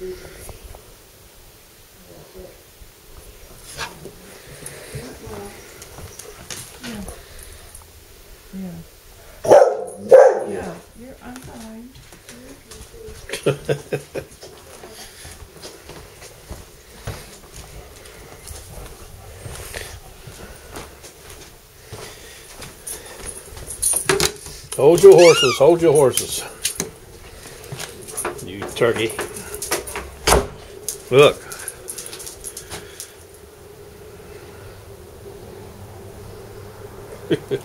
Yeah, I'm fine. Hold your horses, hold your horses. You turkey. Look.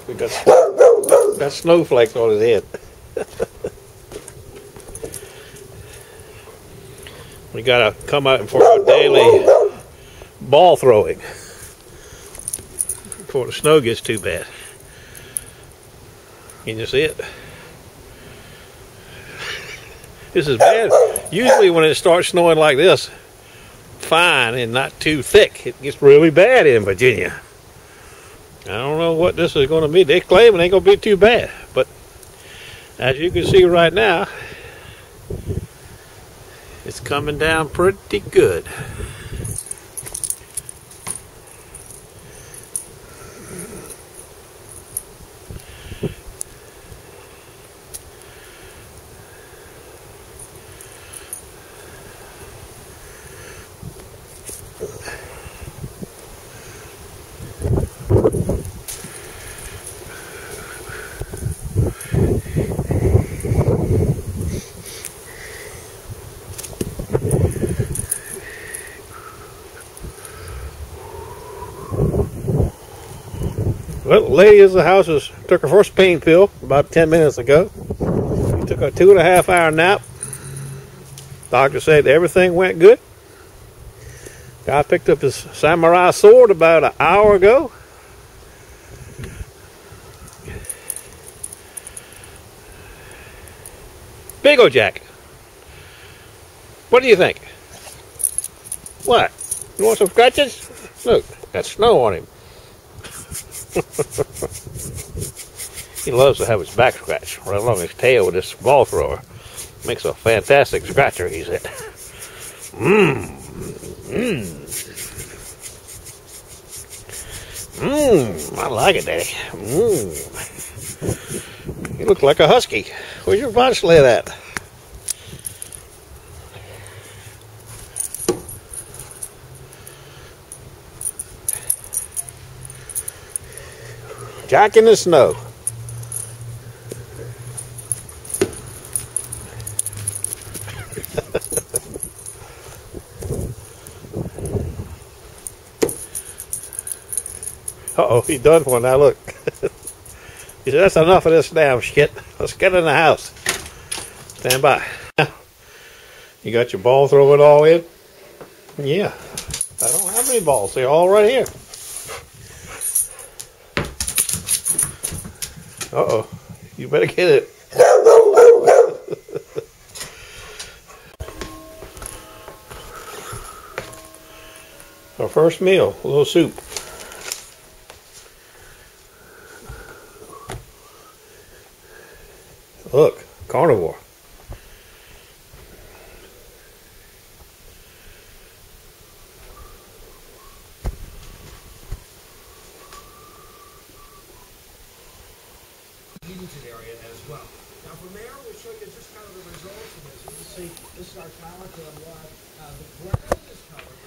We got snowflakes on his head. We gotta come out for our daily ball throwing before the snow gets too bad. Can you see it? This is bad. Usually when it starts snowing like this, fine and not too thick, it gets really bad in Virginia. I don't know what this is going to be. They claim it ain't going to be too bad. But as you can see right now, it's coming down pretty good. Well, the lady at the house took her first pain pill about 10 minutes ago. She took a 2.5 hour nap. Doctor said everything went good. Guy picked up his samurai sword about an hour ago. Big ol' Jack. What do you think? What? You want some scratches? Look, got snow on him. He loves to have his back scratched right along his tail with this ball thrower. Makes a fantastic scratcher, he said. I like it, Daddy. You look like a husky. Where's your bobsled at? Jack in the snow. Uh-oh, he's done for now, look. He said, that's enough of this damn shit. Let's get in the house. Stand by. You got your ball throwing all in? Yeah. I don't have any balls. They're all right here. Uh-oh. You better get it. Our first meal, a little soup. Look, carnivore. Area as well. Now from there, we'll show you just kind of the results of this. You can see this is our tower to what the ground is covered.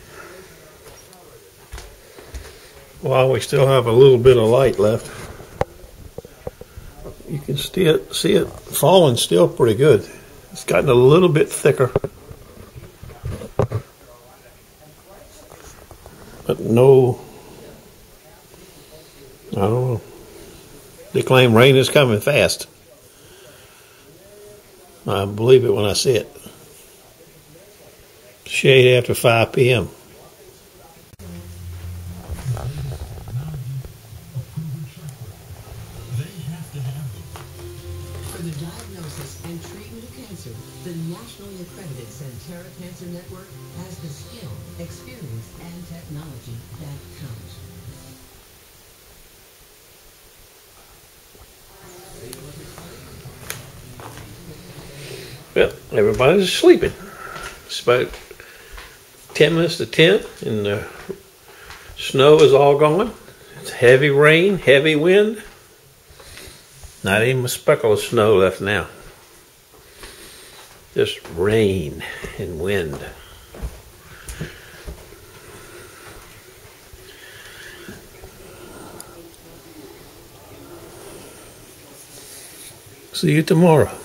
While we still have a little bit of light left, you can still see it falling still pretty good. It's gotten a little bit thicker, but no, I don't know. They claim rain is coming fast. I believe it when I see it. Shade after 5 p.m. For the diagnosis and treatment of cancer, the nationally accredited Xterra Cancer Network has the skill, experience, and technology that counts. Well, everybody's sleeping. It's about 10 minutes to 10 and the snow is all gone. It's heavy rain, heavy wind. Not even a speckle of snow left now. Just rain and wind. See you tomorrow.